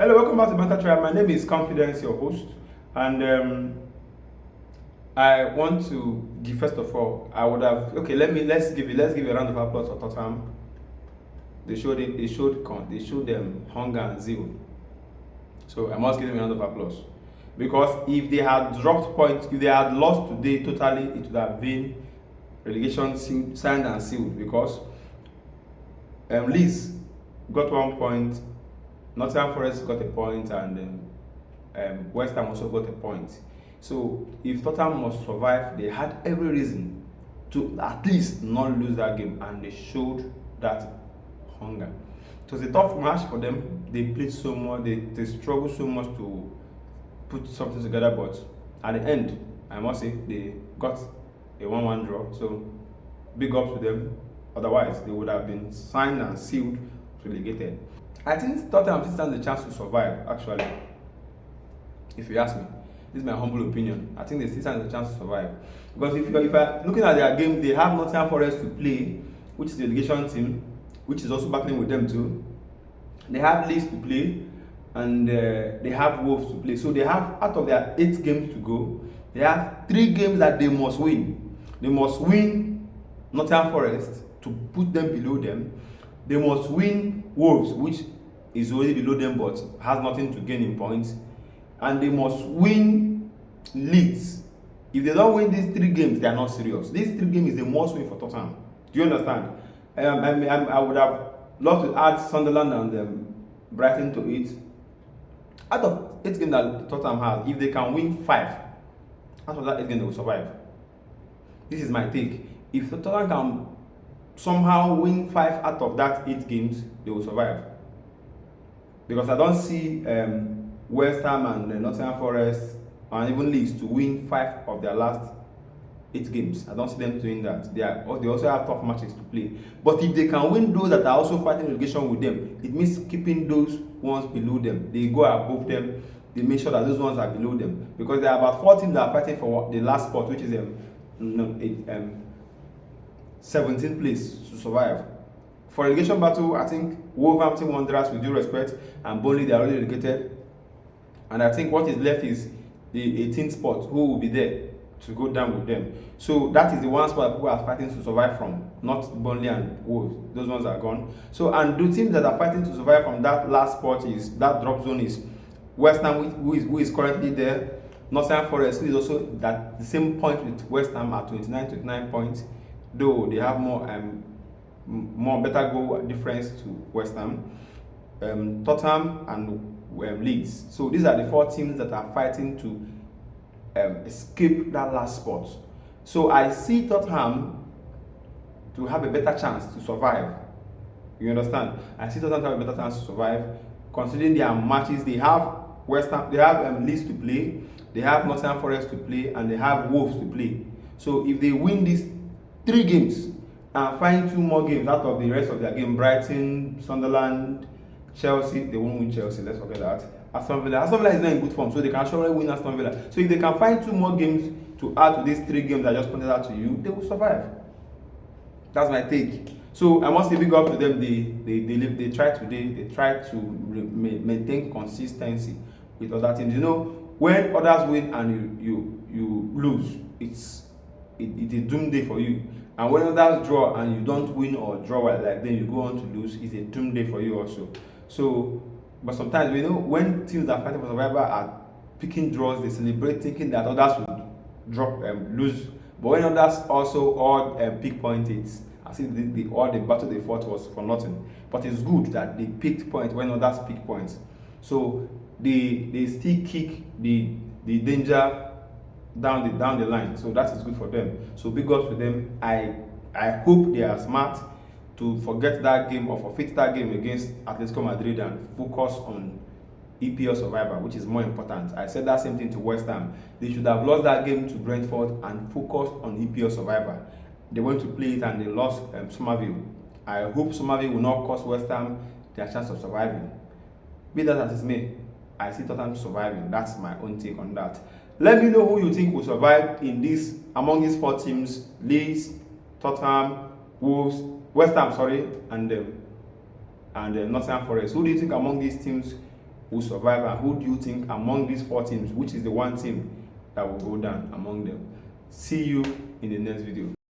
Hello, welcome back to Banter Tribe. My name is Confidence, your host, and I want to give first of all. I would have okay. Let's give a round of applause for Tottenham. They showed them hunger and zeal. So I must give them a round of applause because if they had dropped points, if they had lost today totally, it would have been relegation signed and sealed because Leeds got 1 point. Nottingham Forest got a point and West Ham also got a point. So if Tottenham must survive, they had every reason to at least not lose that game, and they showed that hunger. It was a tough match for them. They played so much, they struggled so much to put something together, but at the end, I must say, they got a 1-1 draw. So big up to them. Otherwise, they would have been signed and sealed relegated. I think Tottenham still stands a chance to survive, actually. If you ask me, this is my humble opinion. I think they still stand a chance to survive. Because if you're looking at their game, they have Nottingham Forest to play, which is the relegation team, which is also battling with them too. They have Leeds to play, and they have Wolves to play. So they have, out of their 8 games to go, they have 3 games that they must win. They must win Nottingham Forest to put them below them. They must win Wolves, which is already below them but has nothing to gain in points. And they must win Leeds. If they don't win these 3 games, they are not serious. These 3 games is the must win for Tottenham. Do you understand? I would have loved to add Sunderland and Brighton to it. Out of 8 games that Tottenham has, if they can win 5, out of that 8 games, they will survive. This is my take. If Tottenham can somehow win 5 out of that 8 games, they will survive. Because I don't see West Ham and Nottingham Forest and even Leeds to win 5 of their last 8 games. I don't see them doing that. They also have tough matches to play. But if they can win those that are also fighting relegation with them, it means keeping those ones below them. They go above them. They make sure that those ones are below them. Because there are about 4 teams that are fighting for the last spot, which is 17th place to survive. For relegation battle, I think Wolverhampton Wanderers, with due respect, and Mouldy, they are already relegated. And I think what is left is the 18th spot, who will be there to go down with them. So that is the one spot that people are fighting to survive from, not Burnley and Wolves. Those ones are gone. So, and the teams that are fighting to survive from that last spot is, that drop zone is West Ham, who is currently there. Nottingham Forest, who is also at the same point with West Ham at 29 points, though they have more better goal difference to West Ham, Tottenham and Leeds. So these are the 4 teams that are fighting to escape that last spot. So I see Tottenham to have a better chance to survive. You understand? I see Tottenham to have a better chance to survive, considering their matches. They have West Ham, they have Leeds to play, they have Nottingham Forest to play, and they have Wolves to play. So if they win these 3 games and find 2 more games out of the rest of their game, Brighton, Sunderland, Chelsea, they won't win Chelsea, let's forget that. Aston Villa is not in good form, so they can surely win Aston Villa. So if they can find 2 more games to add to these 3 games I just pointed out to you, they will survive. That's my take. So I must say big up to them. They try today. They try to maintain consistency with other teams. You know, when others win and you lose, it's a doom day for you. And when others draw and you don't win or draw like then you go on to lose, it's a doom day for you also. So, but sometimes we know when teams that are fighting for survival are picking draws, they celebrate thinking that others will lose. But when others also all pick points, it's as if all the battle they fought was for nothing. But it's good that they picked points when others pick points. So they still kick the danger down the line. So that is good for them. So big ups to them. I hope they are smart to forget that game or forfeit that game against Atletico Madrid and focus on EPL survivor, which is more important. I said that same thing to West Ham. They should have lost that game to Brentford and focused on EPL survivor. They went to play it and they lost Somerville. I hope Somerville will not cost West Ham their chance of surviving. Be that as it may, I see Tottenham surviving. That's my own take on that. Let me know who you think will survive in this among these 4 teams: Leeds, Tottenham, Wolves, West Ham, and Nottingham Forest. Who do you think among these teams will survive, and who do you think among these 4 teams, which is the one team that will go down among them? See you in the next video.